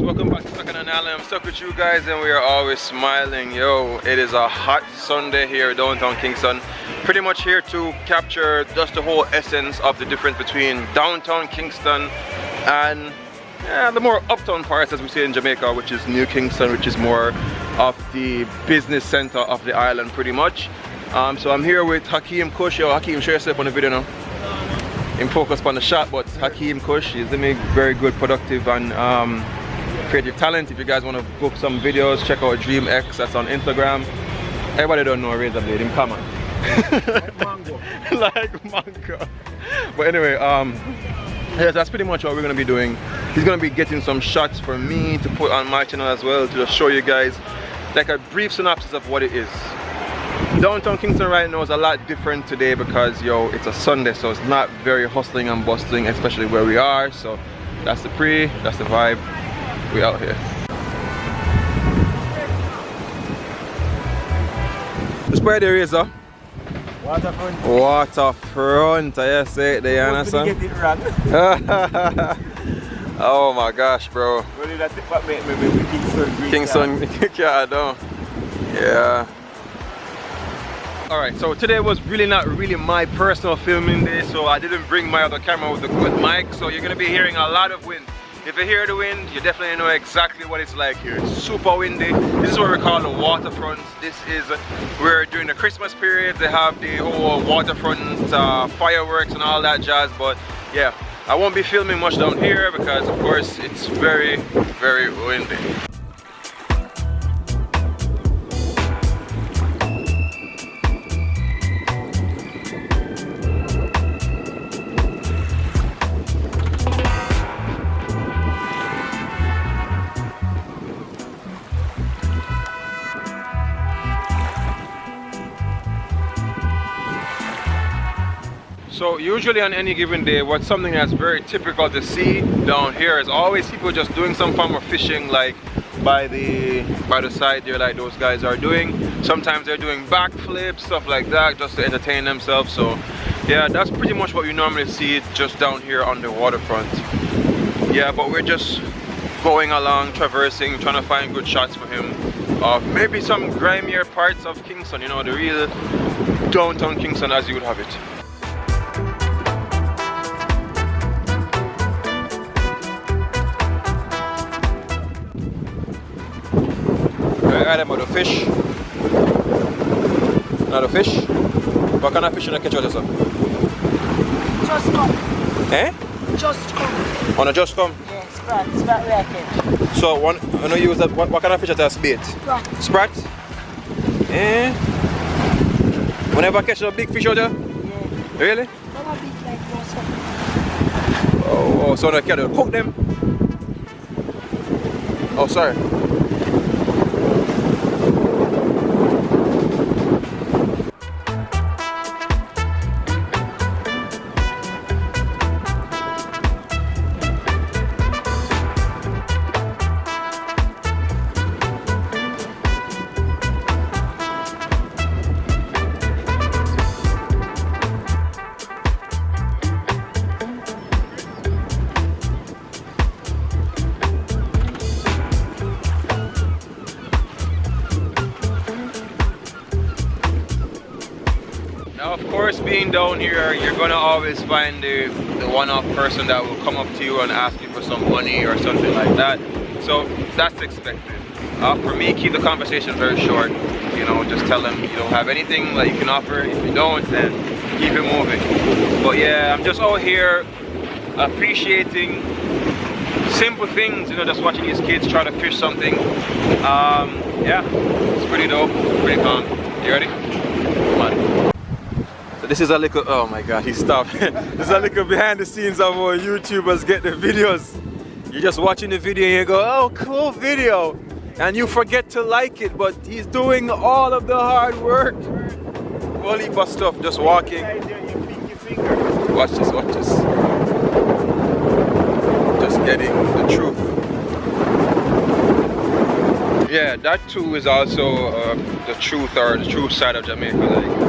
welcome back to Second and Island. I'm stuck with you guys and we are always smiling. Yo, it is a hot Sunday here downtown Kingston. Pretty much here to capture just the whole essence of the difference between downtown Kingston and the more uptown parts, as we say in Jamaica, which is New Kingston, which is more of the business center of the island pretty much. So I'm here with Hakeem Kush. Yo, Hakeem, show yourself on the video now. In focus on the shot, but Hakeem Kush is a very good, productive and creative talent. If you guys want to book some videos, check out DreamX, that's on Instagram. Everybody don't know Razablade, him come on. Like mango. Like mango. But anyway, yes, that's pretty much what we're gonna be doing. He's gonna be getting some shots for me to put on my channel as well, to just show you guys like a brief synopsis of what it is. Downtown Kingston right now is a lot different today because, yo, it's a Sunday, so it's not very hustling and bustling, especially where we are. So that's the that's the vibe. We out here. Just where there is, Waterfront. Waterfront, I say it there, you understand? Get it wrong. Oh my gosh, bro. Really, that's what made me Kingston, yeah, I know. Yeah. Alright, so today was not really my personal filming day, so I didn't bring my other camera with the good mic, so you're gonna be hearing a lot of wind. If you hear the wind, you definitely know exactly what it's like here. It's super windy. This is what we call the waterfront. This is where during the Christmas period they have the whole waterfront fireworks and all that jazz, but yeah, I won't be filming much down here because of course it's very windy. So usually on any given day, what's something that's very typical to see down here is always people just doing some form of fishing, like by the side there, like those guys are doing. Sometimes they're doing backflips, stuff like that, just to entertain themselves. So yeah, that's pretty much what you normally see just down here on the waterfront. Yeah, but we're just going along, traversing, trying to find good shots for him of maybe some grimier parts of Kingston, you know, the real downtown Kingston as you would have it. I them out of fish. Not a fish. What kind of fish you catch out of yourself? Just come. Eh? Just come. Wanna just come? Yeah, sprat we are catch. So I know you use that. What kind of fish as bait? Sprat. Sprat? Eh? Whenever I catch a big fish out there? Yeah. Really? Some are big like those. Oh, so I can't cook them? Oh, sorry. Now, of course, being down here, you're gonna always find the one-off person that will come up to you and ask you for some money or something like that. So that's expected. For me, keep the conversation very short. You know, just tell them you don't have anything that you can offer. If you don't, then keep it moving. But yeah, I'm just out here appreciating simple things. You know, just watching these kids try to fish something. Yeah, it's pretty dope, pretty calm. You ready? Come on. This is a little, oh my god, he stopped. This is a little behind the scenes of our YouTubers get the videos. You're just watching the video and you go, oh, cool video. And you forget to like it, but he's doing all of the hard work. Whole heap of stuff, just walking. Watch this, watch this. Just getting the truth. Yeah, that too is also the truth, or the true side of Jamaica. Like,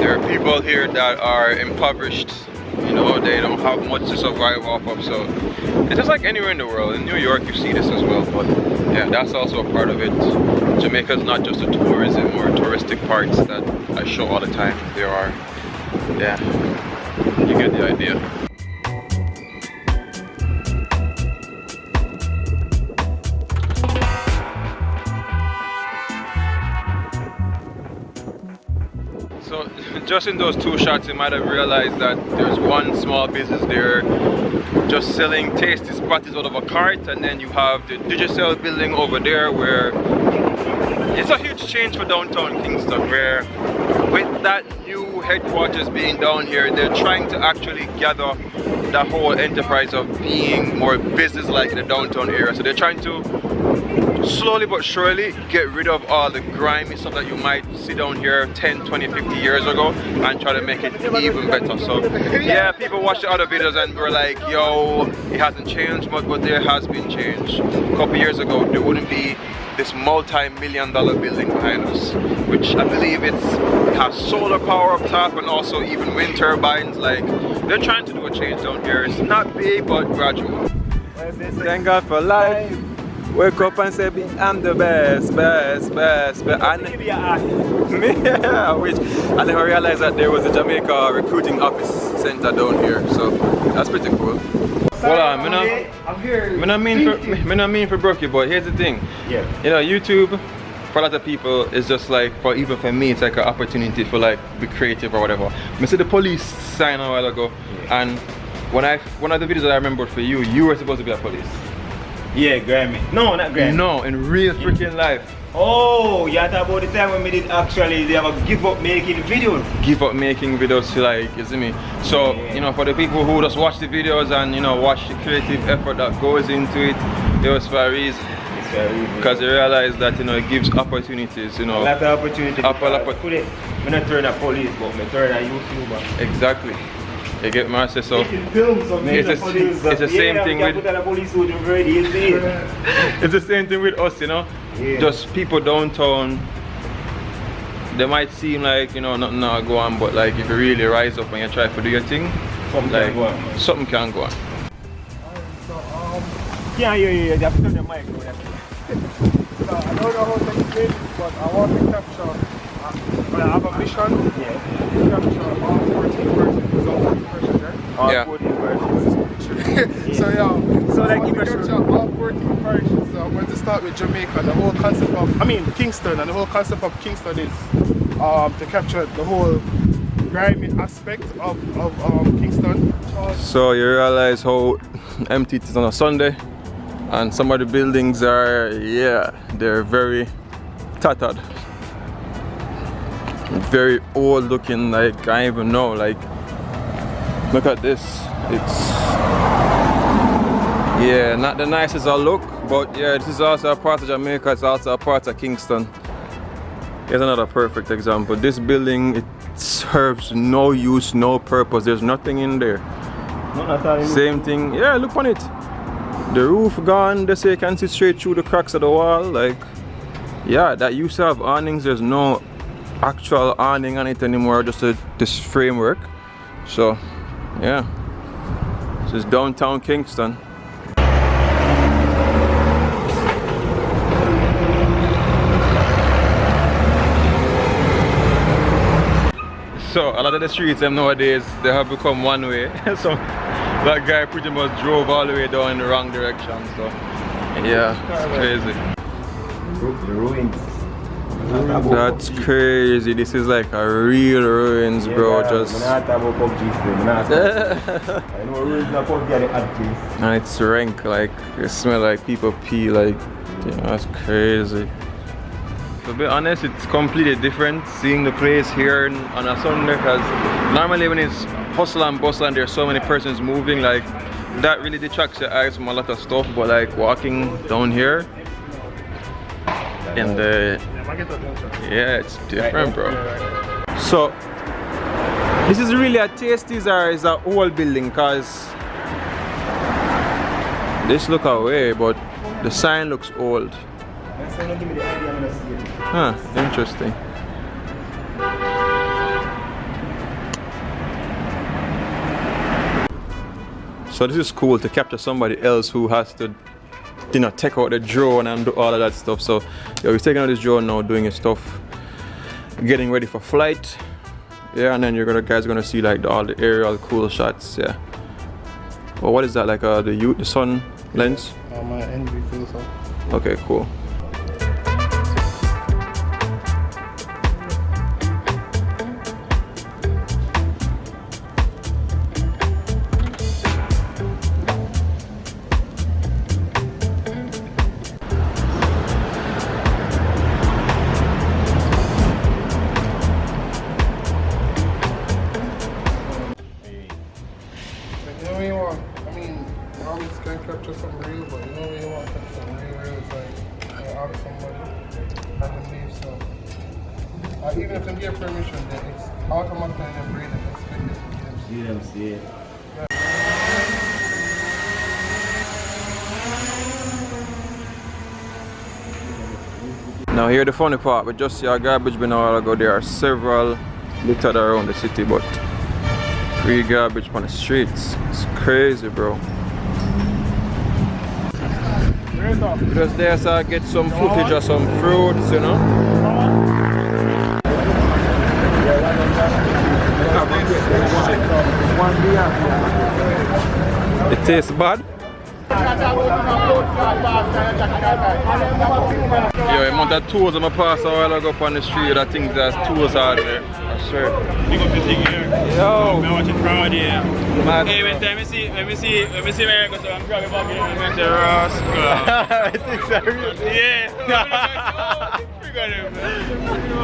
there are people here that are impoverished You know, they don't have much to survive off of, so it's just like anywhere in the world. In New York you see this as well, but yeah, that's also a part of it. Jamaica's not just the tourism or touristic parts that I show all the time. There are, yeah, you get the idea. So just in those two shots you might have realized that there's one small business there just selling tasty spatties out of a cart, and then you have the digital building over there where it's a huge change for downtown Kingston, where with that new headquarters being down here, they're trying to actually gather the whole enterprise of being more business-like in the downtown area. So they're trying to slowly but surely get rid of all the grimy stuff that you might see down here 10, 20, 50 years ago and try to make it even better. So yeah, people watch the other videos and were like, yo, it hasn't changed much, but there has been change. A couple years ago there wouldn't be this multi-million-dollar building behind us, which I believe it has solar power up top and also even wind turbines. Like, they're trying to do a change down here. It's not big but gradual. Thank God for life. Wake up and say, I'm the best. And I wish. I never realized that there was a Jamaica recruiting office center down here, so that's pretty cool. Hold on, I'm here. me not mean for broke you, but here's the thing. Yeah. You know, YouTube for a lot of people is just like, even for me, it's like an opportunity for like be creative or whatever. I see the police sign a while ago, and one of the videos that I remembered for you, you were supposed to be a police. Yeah, Grammy. No, not Grammy. No, in real freaking life. Oh, you talk about the time when we did actually they have a give up making videos. Give up making videos, like, you see me? So, yeah, you know, for the people who just watch the videos and, you know, watch the creative effort that goes into it, it was for a reason. It's very easy. Because they realize that, you know, it gives opportunities, you know. A lot of opportunity. Today, I'm not turn a police, but I'm turn a YouTuber. Exactly. You get my say, so Making films of it's the same thing with it's the same thing with us, you know. Yeah. Just people downtown, they might seem like, you know, nothing not go on, but like if you really rise up and you try to do your thing, Something like can go on. something can go on. Yeah, you have to turn the mic. So I don't know how to explain it, but I want to capture. I have a mission. Yeah. To capture all 14 versions. There's all 14 versions, right? All Yeah. 14 versions. So yeah. So like I want if to I capture all 14 versions. So I'm going to start with Jamaica. The whole concept of, Kingston, and the whole concept of Kingston is to capture the whole grimy aspect of Kingston. So you realize how empty it is on a Sunday, and some of the buildings are, yeah, they're very tattered, very old looking. Like, I don't even know, like, look at this. It's, yeah, not the nicest I look, but yeah, this is also a part of Jamaica. It's also a part of Kingston. Here's another perfect example. This building, it serves no use, no purpose. There's nothing in there. Same thing, yeah, look on it. The roof gone, they say you can see straight through the cracks of the wall. Like, yeah, that used to have awnings. There's no actual awning on it anymore, just this framework. So, yeah, this is downtown Kingston. So a lot of the streets them nowadays, they have become one way. So that guy pretty much drove all the way down in the wrong direction. So yeah, it's crazy. The ruins. That's crazy. This is like a real ruins, bro. Just I know ruins are PUBG are the odd place. and it's rank, like it smell like people pee, like, yeah, that's crazy. To be honest, it's completely different seeing the place here on a Sunday, because normally when it's hustle and bustle and there's so many persons moving, like that really detracts your eyes from a lot of stuff. But like walking down here in the, yeah, it's different, bro. So this is really a Tasties or is an old building? Because this look away, but the sign looks old. Huh, interesting. So this is cool to capture somebody else who has to, you know, take out the drone and do all of that stuff. So yeah, we're taking out this drone now, doing his stuff, getting ready for flight. Yeah, and then guys are gonna see like all the aerial cool shots. Yeah. Well, what is that, like the sun lens? My NV filter. Okay, cool. Capture some real, but you know when you want to capture some real, it's like you ask somebody and believe so. Even if they give permission, then it's automatically in your brain and expect it to See it. Now here the funny part, we just see a garbage bin a while ago. There are several littered around the city, but free garbage on the streets. It's crazy, bro. Because there, so I get some footage of some fruits, you know. It tastes bad. Yo, the amount of tours I'm pass a while ago up on the street, I think there's tours out there. I swear. Big up the thing here. Yo! I'm watching proud here. Mad. Hey, let me see where I go, so I'm grabbing back in and say, Rascal. I think so. Yeah.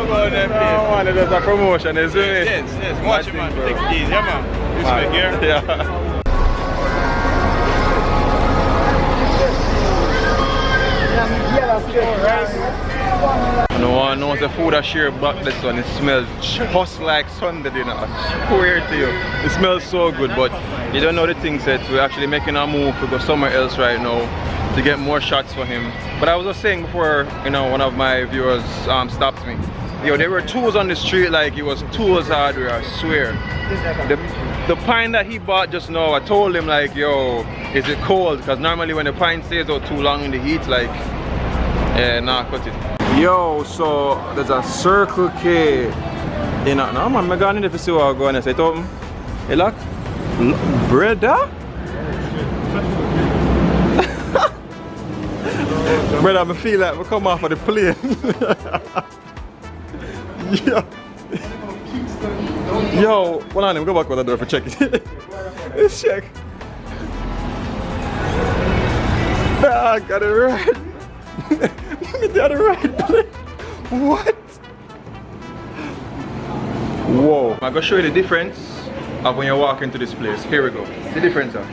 Oh man, there's a promotion, isn't it? Yes. Watch it, man. Take it easy, yeah, man. Respect here. Yeah. I don't want to know the food I share back this one. It smells just like Sunday dinner. I swear to you. It smells so good, but you don't know the thing that we're actually making a move to go somewhere else right now to get more shots for him. But I was just saying before, you know, one of my viewers stopped me. Yo, there were tools on the street like it was tools hardware, I swear. The pine that he bought just now, I told him like, yo, is it cold? Because normally when the pine stays out too long in the heat, like, yeah, nah, cut it. Yo, so there's a Circle K. You know, no man, I'm going in there to see what I'm going to say. Open. Hey, look. Brother? Brother, I feel like we come off of the plane. Yo, hold on, let me go back with the door for check it. Let's check. Ah, I got it right. We got it right place. What? Whoa. I'm gonna show you the difference of when you walk into this place. Here we go. The difference of.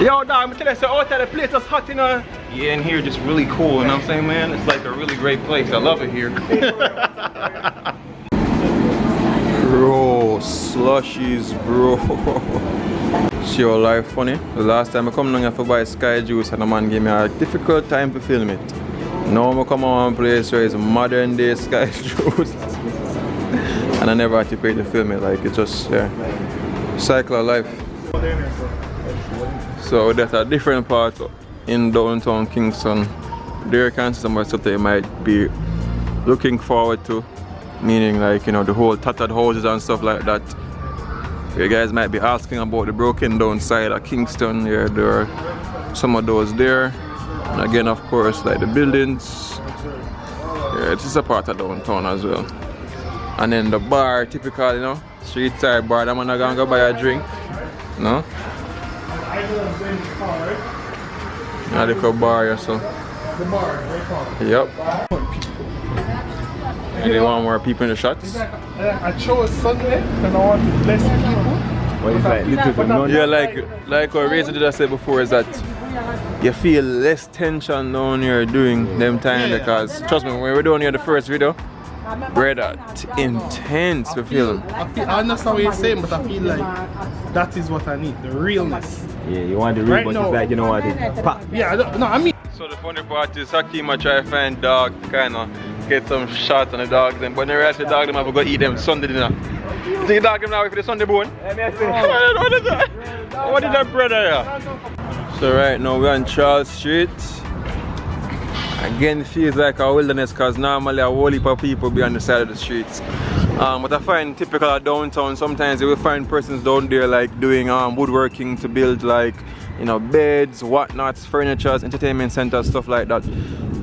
Yo, dog, I'm telling you, so out there the place is hot, you know. Yeah, in here just really cool, you know what I'm saying, man? It's like a really great place. I love it here. Bro, slushies, bro. See your life funny? The last time I come down here to buy Sky Juice and the man gave me a difficult time to film it. Now I come on one place where it's modern day Sky Juice. And I never had to pay to film it, like it's just, yeah, cycle of life. So that's a different part in downtown Kingston. There can see some stuff that you might be looking forward to. Meaning like, you know, the whole tattered houses and stuff like that. You guys might be asking about the broken down side of Kingston. Yeah, there are some of those there. And again, of course, like the buildings. Yeah, it's just a part of downtown as well. And then the bar, typical, you know, street side bar. That man not gonna go buy a drink. No? Now they go bar or so. The bar, right on. Yep. And they want more people in the shots? I chose Sunday because I want less people. What is that? Little Yeah, like what Razor did I say before is that you feel less tension down here doing them time because trust me, when we were doing here the first video, brother, intense we feel. I understand what you're saying, but I feel like that is what I need, the realness. Yeah, you want the real, Right but now. it's like, you know what, it's pop. Yeah, I mean. So the funny part is Hakeem I try to find dogs to kind of get some shots on the dogs, and when they realize the dog them have to go eat them Sunday dinner. You think you dog him now for the Sunday bone? Let me see. What is that? What is that brother here? So right now we're on Charles Street. Again, it feels like a wilderness because normally a whole heap of people be on the side of the streets. But I find typical of downtown, sometimes you will find persons down there like doing woodworking to build like, you know, beds, whatnots, furniture, entertainment centers, stuff like that.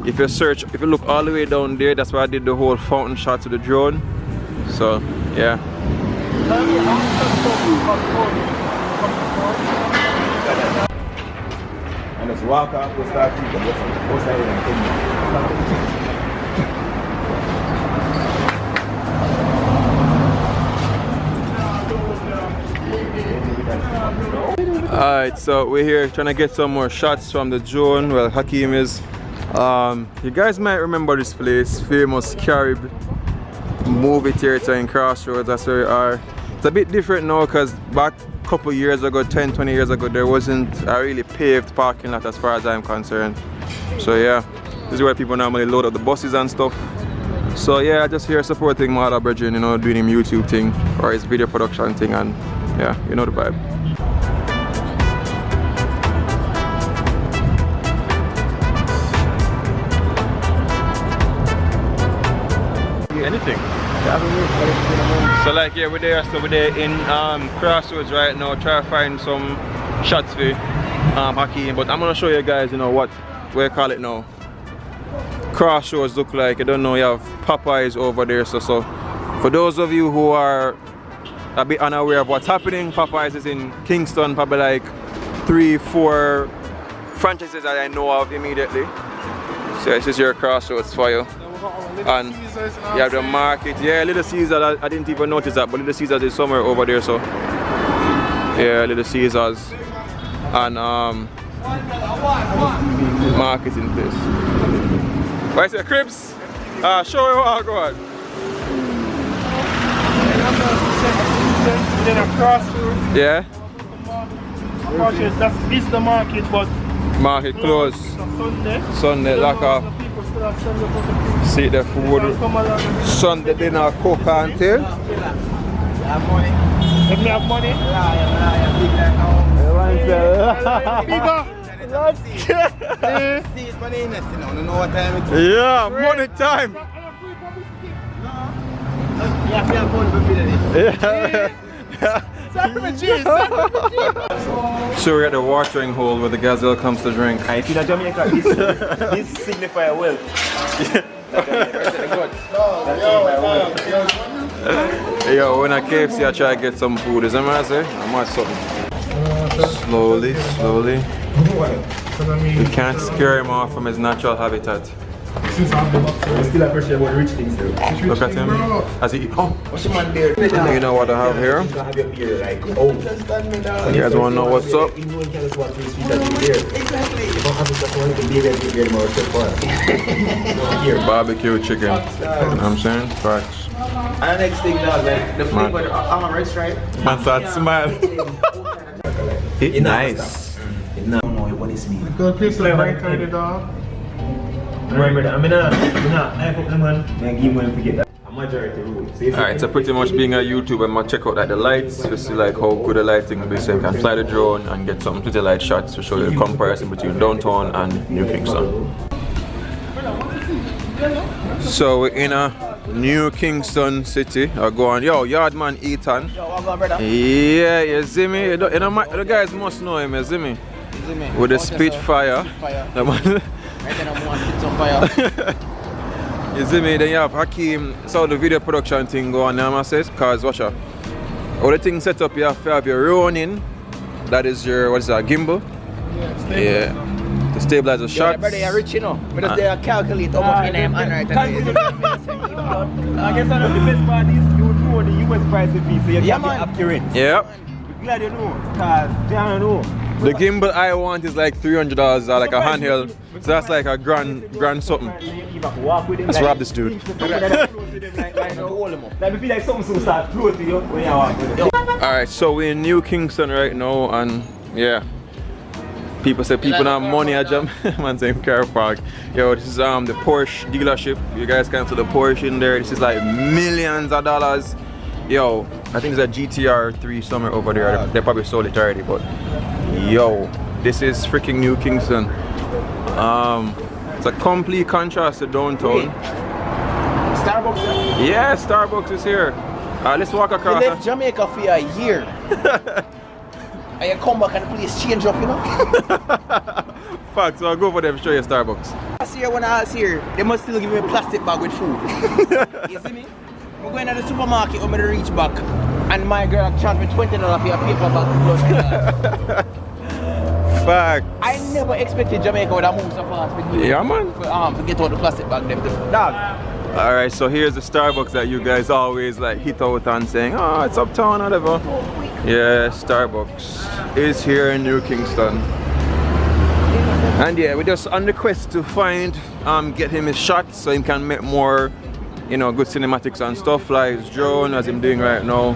If you look all the way down there, that's why I did the whole fountain shots with the drone. So, yeah. And just walk up, go start keeping outside and come. Alright, so we're here trying to get some more shots from the drone. Well, Hakeem is. You guys might remember this place, famous Carib movie theater in Crossroads. That's where we are. It's a bit different now because back a couple years ago, 10-20 years ago, there wasn't a really paved parking lot as far as I'm concerned. So yeah, this is where people normally load up the buses and stuff. So yeah, just here supporting my other brethren, you know, doing him YouTube thing or his video production thing, and yeah, you know the vibe. Anything. So like yeah, we're there in Crossroads right now, try to find some shots for Hakeem, but I'm gonna show you guys, you know, what we call it now. Crossroads look like. I don't know, you have Popeyes over there, so for those of you who are a bit unaware of what's happening, Popeyes is in Kingston, probably like 3-4 franchises that I know of immediately. So this is your Crossroads for you. And you have the market, yeah, Little Caesars, I didn't even notice that, but Little Caesars is somewhere over there, so yeah, Little Caesars and marketing place. What is it, Cribs? Show me what I got. Then a Crossroads. Yeah? That's the market, but market closed. Sunday lock off. See the food. Sunday dinner cook until. Let me have money. Yeah, money time. So we're at the watering hole where the gazelle comes to drink. And if in Jamaica, this signifies wealth. Yo, when I KFC, I try to get some food. Is that what I say? I want something. Slowly, slowly. We can't scare him off from his natural habitat. Still appreciate about rich things though. Look at him as he eats. Oh, what's your man there? you know what I have here? You guys want to know what's up? Barbecue chicken. You know what I'm saying? Facts. And the next thing now, like the flavor, I'm a red stripe. Man, that smile. It's nice. No, what is me? Go please like right dog. Remember that, I put them on, I give one forget that. A majority rule. Alright, so pretty much being a YouTuber, I'm gonna check out like the lights to see like how good the lighting will be, so you can fly the drone and get some pretty light shots to show you the comparison between downtown and New Kingston. So we're in a New Kingston city. I go on, yo, Yardman Ethan. Yo, what going, brother? Yeah, you see me? You know, the guys must know him, you see me? With the Spitfire. Right then I'm going to spit some fire. You see me? Then you have Hakeem, so the video production thing go on now, I say, because watch out. All the things set up, you have to have your Ronin, that is your, what is that, gimbal? Yeah. To stabilize the shots. Yeah, brother, you're rich, you know. But just there calculate how much in them right now. I guess one of the best part is you know the US price of so you can be accurate. Yep. We're glad you know, because they don't know. The gimbal I want is like $300, like a handheld. So that's like a grand something. Let's rob this dude. Alright, so we're in New Kingston right now, and yeah. People say people have money at Jam. Man saying car park. Yo, this is the Porsche dealership. You guys can see the Porsche in there. This is like millions of dollars. yo, I think there's a GTR 3 somewhere over there. They probably sold it already, but yo, this is freaking New Kingston. It's a complete contrast to downtown. Starbucks? Yeah, Starbucks is here. Let's walk across. You left Jamaica for a year. And you come back and the place change up, you know? Fact, so I'll go over there and show you Starbucks. Last year when I was here, they must still give me a plastic bag with food. You see me? I'm going to the supermarket when I reach back and my girl charged me $20 for a paper bag. Fact. I never expected Jamaica would have moved so fast with me. Yeah, man. To get out the plastic bag them. Dog. Alright, so here's the Starbucks that you guys always like hit out on saying, oh, it's uptown or whatever. Yeah, Starbucks is here in New Kingston. And yeah, we're just on the quest to find, get him his shots so he can make more, you know, good cinematics and stuff like his drone as I'm doing right now.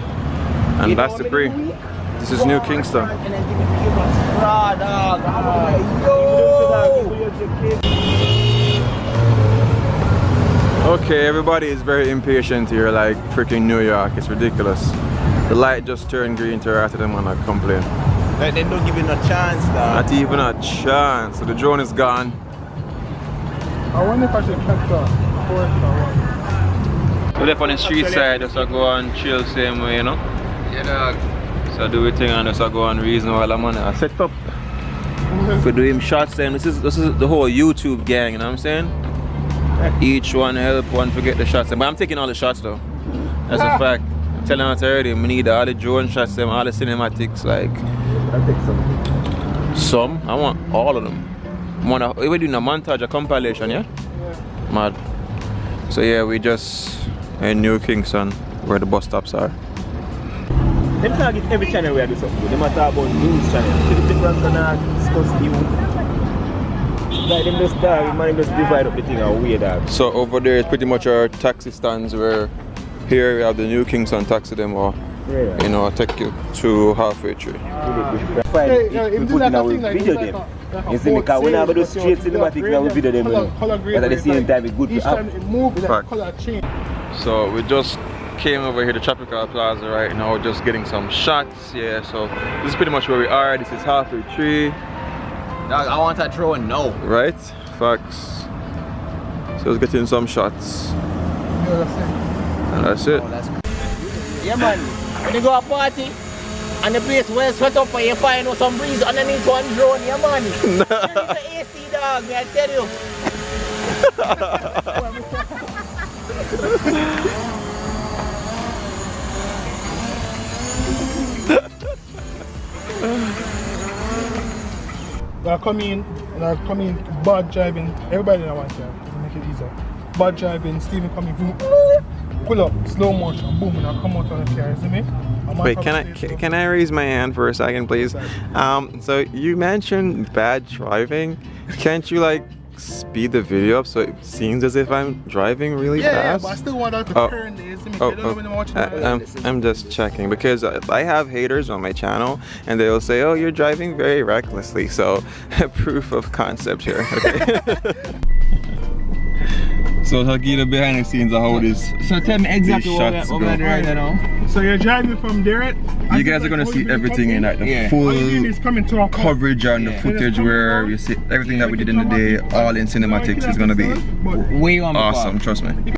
And that's the pre. This is New Kingston. Okay, everybody is very impatient here, like freaking New York. It's ridiculous. The light just turned green to after them and I complain. Like they don't give you no chance, dog. Not even a chance. So the drone is gone. I wonder if I should catch the forest or what. We left on the street side, just go and chill same way, you know? Yeah, dog. So do we thing and just go on reason while I'm on it. I set up for doing shots then. This is the whole YouTube gang, you know what I'm saying? Each one help one forget the shots. But I'm taking all the shots though. That's a fact. I'm telling us already, we need all the drone shots, them, all the cinematics, like. I'll take some. I want all of them. We're doing a montage, a compilation, yeah? Mad. So yeah, we just in New Kingston, where the bus stops are. Them target every channel where I do something. They matter about news channel. See the difference and discuss news. Like them just dog, man, just divide up the thing and weird dog. So over there is pretty much our taxi stands where here we have the New Kingston taxi demo. Yeah. You know, I'll take you to halfway through. We put in our video them. You see me, because when I do straight cinematics now we video them. But at the same time it's good to have. So we just came over here to Tropical Plaza right now, just getting some shots. Yeah, so this is pretty much where we are. This is halfway through. Dog, I want that drone now. Right? Facts. So let's get in some shots. And that's it. Yeah, man. When you go a party and the place well sweat up and you find some breeze underneath one drone, yeah, man. You need the AC, dog, may I tell you. I come in and I come in bad driving. Everybody in one time to make it easier. Bad driving, Steven coming, boom, pull up, slow motion, boom, and I come out on the car. You see me? Wait, can I raise my hand for a second, please? So you mentioned bad driving. Can't you like speed the video up so it seems as if I'm driving really fast? Yeah, but I still want out to turn this. I'm just checking because I have haters on my channel and they'll say, oh, you're driving very recklessly. So proof of concept here. Okay. So I'll give you the behind the scenes of how this. So tell me exactly what we're doing right now. So you're driving from there. You guys are gonna see everything in like the full coverage and the footage where you see everything that we did in the day, all in cinematics is gonna be way on awesome. Trust me.